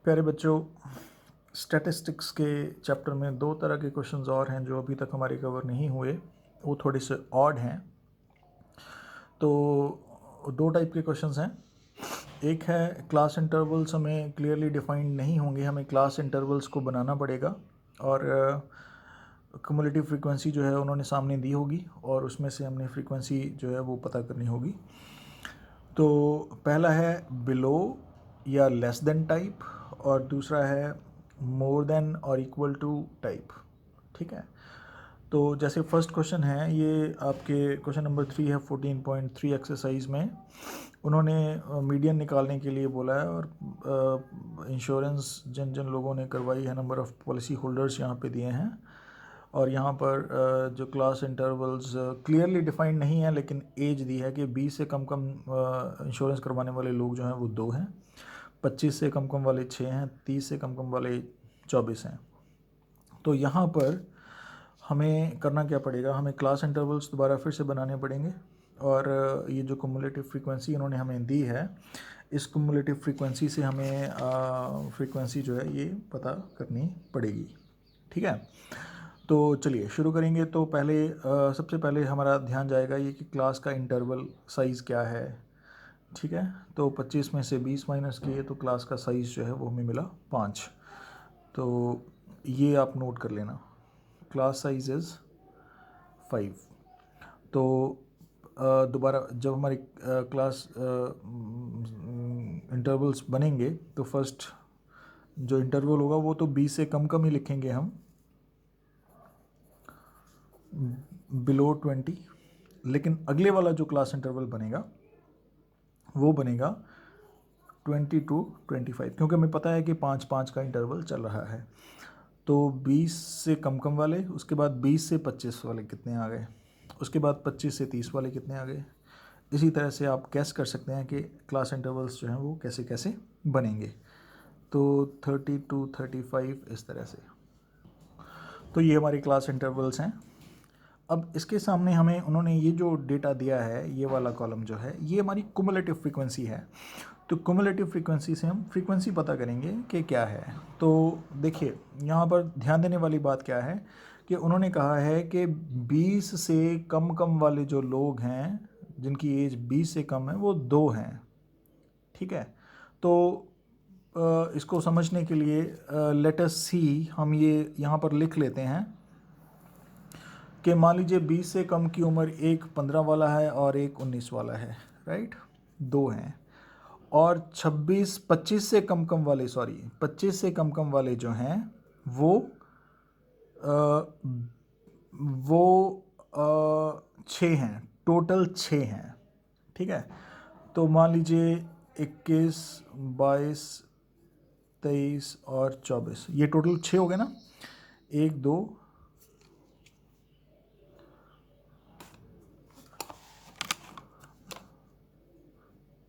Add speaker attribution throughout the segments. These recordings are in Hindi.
Speaker 1: प्यारे बच्चों, स्टैटिस्टिक्स के चैप्टर में दो तरह के क्वेश्चंस और हैं जो अभी तक हमारे कवर नहीं हुए। वो थोड़े से ऑड हैं। तो दो टाइप के क्वेश्चंस हैं। एक है क्लास इंटरवल्स हमें क्लियरली डिफाइंड नहीं होंगे, हमें क्लास इंटरवल्स को बनाना पड़ेगा और क्युमुलेटिव फ्रीक्वेंसी जो है उन्होंने सामने दी होगी और उसमें से हमने फ्रीक्वेंसी जो है वो पता करनी होगी। तो पहला है बिलो या लेस देन टाइप और दूसरा है मोर देन और इक्वल टू टाइप। ठीक है, तो जैसे फर्स्ट क्वेश्चन है, ये आपके क्वेश्चन नंबर 3 है 14.3 एक्सरसाइज में। उन्होंने मीडियन निकालने के लिए बोला है और इंश्योरेंस जिन जिन लोगों ने करवाई है, नंबर ऑफ़ पॉलिसी होल्डर्स यहाँ पे दिए हैं और यहाँ पर जो क्लास इंटरवल्स क्लियरली डिफाइंड नहीं है, लेकिन एज दी है कि 20 से कम कम इंश्योरेंस करवाने वाले लोग जो हैं वो 2 हैं, 25 से कम कम वाले 6 हैं, 30 से कम कम वाले 24 हैं। तो यहाँ पर हमें करना क्या पड़ेगा, हमें क्लास इंटरवल्स दोबारा फिर से बनाने पड़ेंगे और ये जो क्युमुलेटिव फ्रीक्वेंसी इन्होंने हमें दी है, इस क्युमुलेटिव फ्रीक्वेंसी से हमें फ्रीक्वेंसी जो है ये पता करनी पड़ेगी। ठीक है, तो चलिए शुरू करेंगे। तो पहले सबसे पहले हमारा ध्यान जाएगा ये कि क्लास का इंटरवल साइज़ क्या है। ठीक है, तो 25 में से 20 माइनस किए तो क्लास का साइज़ जो है वो हमें मिला 5। तो ये आप नोट कर लेना, क्लास साइज इज़ 5। तो दोबारा जब हमारी क्लास इंटरवल्स बनेंगे तो फर्स्ट जो इंटरवल होगा वो तो 20 से कम कम ही लिखेंगे हम, बिलो 20। लेकिन अगले वाला जो क्लास इंटरवल बनेगा वो बनेगा 20 टू 25, क्योंकि हमें पता है कि 5-5 का इंटरवल चल रहा है। तो 20 से कम कम वाले, उसके बाद 20 से 25 वाले कितने आ गए, उसके बाद 25 से 30 वाले कितने आ गए। इसी तरह से आप कैस कर सकते हैं कि क्लास इंटरवल्स जो हैं वो कैसे कैसे बनेंगे। तो 30 टू 35 इस तरह से। तो ये हमारी क्लास इंटरवल्स हैं। अब इसके सामने हमें उन्होंने ये जो डेटा दिया है, ये वाला कॉलम जो है ये हमारी कुमुलेटिव फ्रीक्वेंसी है। तो कुमुलेटिव फ्रीक्वेंसी से हम फ्रीक्वेंसी पता करेंगे कि क्या है। तो देखिए यहाँ पर ध्यान देने वाली बात क्या है कि उन्होंने कहा है कि 20 से कम कम वाले जो लोग हैं जिनकी एज 20 से कम है वो 2 हैं। ठीक है, तो इसको समझने के लिए लेट अस सी, हम ये यहाँ पर लिख लेते हैं कि मान लीजिए 20 से कम की उम्र एक 15 वाला है और एक 19 वाला है, राइट, 2 हैं। और 25 से कम कम वाले, 25 से कम कम वाले जो हैं वो वो 6 हैं, टोटल 6 हैं। ठीक है, तो मान लीजिए 21, 22, 23 और 24, ये टोटल 6 हो गए ना। 1 2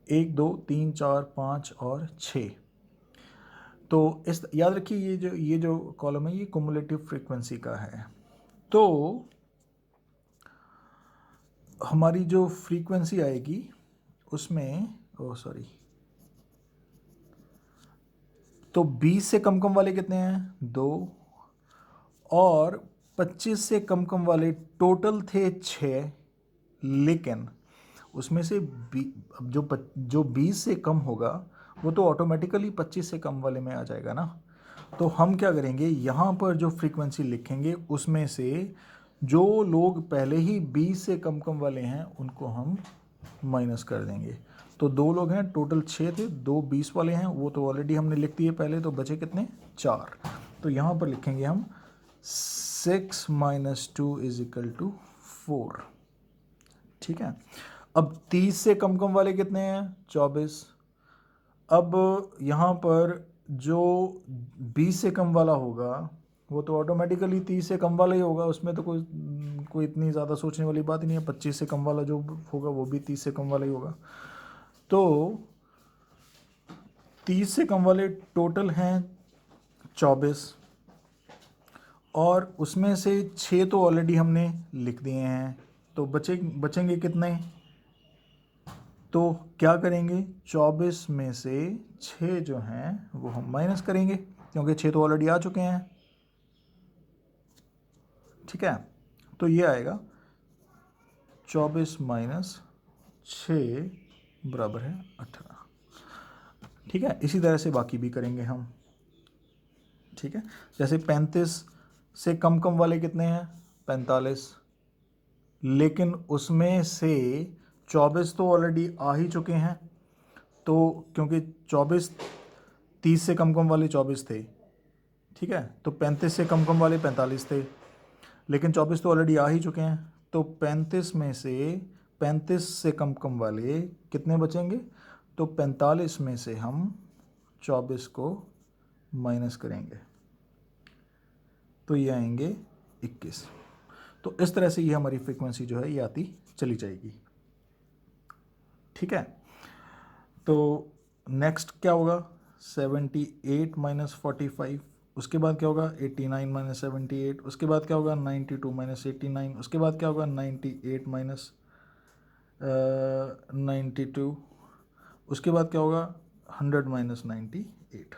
Speaker 1: 1 2 3 4 5 और 6। तो इस याद रखिए ये जो कॉलम है ये कुमुलेटिव फ्रीक्वेंसी का है। तो हमारी जो फ्रीक्वेंसी आएगी उसमें तो 20 से कम कम वाले कितने हैं, 2, और 25 से कम कम वाले टोटल थे 6, लेकिन उसमें से जो 20 से कम होगा वो तो ऑटोमेटिकली 25 से कम वाले में आ जाएगा ना। तो हम क्या करेंगे, यहाँ पर जो फ्रीक्वेंसी लिखेंगे उसमें से जो लोग पहले ही 20 से कम कम वाले हैं उनको हम माइनस कर देंगे। तो 2 लोग हैं, टोटल 6 थे, 2 20 वाले हैं, वो तो ऑलरेडी हमने लिख दिए पहले, तो बचे कितने, 4। तो यहाँ पर लिखेंगे हम 6 माइनस 2 इज इक्वल टू 4। ठीक है, अब 30 से कम कम वाले कितने हैं, 24। अब यहाँ पर जो 20 से कम वाला होगा वो तो ऑटोमेटिकली 30 से कम वाला ही होगा, उसमें तो कोई इतनी ज़्यादा सोचने वाली बात ही नहीं है। 25 से कम वाला जो होगा वो भी 30 से कम वाला ही होगा। तो 30 से कम वाले टोटल हैं 24 और उसमें से 6 तो ऑलरेडी हमने लिख दिए हैं, तो बचेंगे कितने, तो क्या करेंगे, 24 में से 6 जो हैं वो हम माइनस करेंगे, क्योंकि 6 तो ऑलरेडी आ चुके हैं। ठीक है, तो ये आएगा 24 माइनस 6 बराबर है 18। ठीक है, इसी तरह से बाकी भी करेंगे हम। ठीक है, जैसे 35 से कम कम वाले कितने हैं, 45, लेकिन उसमें से 24 तो ऑलरेडी आ ही चुके हैं, तो क्योंकि 24 30 से कम कम वाले 24 थे। ठीक है, तो 35 से कम कम वाले 45 थे, लेकिन 24 तो ऑलरेडी आ ही चुके हैं, तो 35 में से 35 से कम कम वाले कितने बचेंगे, तो 45 में से हम 24 को माइनस करेंगे, तो ये आएंगे 21। तो इस तरह से ये हमारी फ्रीक्वेंसी जो है ये आती चली जाएगी। ठीक है, तो नेक्स्ट क्या होगा, 78 माइनस 45, उसके बाद क्या होगा 89 माइनस 78, उसके बाद क्या होगा 92 माइनस 89, उसके बाद क्या होगा 98 माइनस 92, उसके बाद क्या होगा 100 माइनस 98।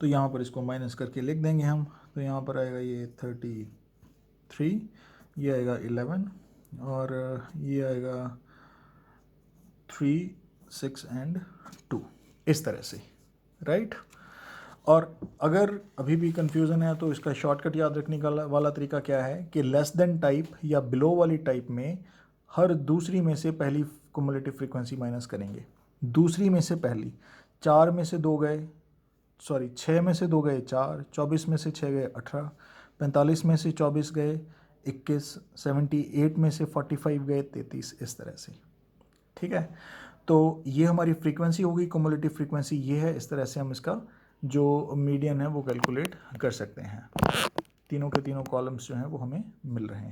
Speaker 1: तो यहाँ पर इसको माइनस करके लिख देंगे हम, तो यहाँ पर आएगा ये 33, ये आएगा 11, और ये आएगा 3, 6 एंड 2, इस तरह से, राइट। और अगर अभी भी कंफ्यूजन है तो इसका शॉर्टकट याद रखने का वाला तरीका क्या है कि लेस देन टाइप या बिलो वाली टाइप में हर दूसरी में से पहली क्युमुलेटिव फ्रीक्वेंसी माइनस करेंगे। दूसरी में से पहली, 4 में से 2 गए, सॉरी 6 में से 2 गए 4, 24 में से 6 गए 18, 45 में से 24 गए 21, 78 में से 45 गए 33, इस तरह से। ठीक है, तो ये हमारी फ्रीक्वेंसी होगी, क्युमुलेटिव फ्रीक्वेंसी ये है। इस तरह से हम इसका जो मीडियन है वो कैलकुलेट कर सकते हैं। तीनों के तीनों कॉलम्स जो हैं वो हमें मिल रहे हैं।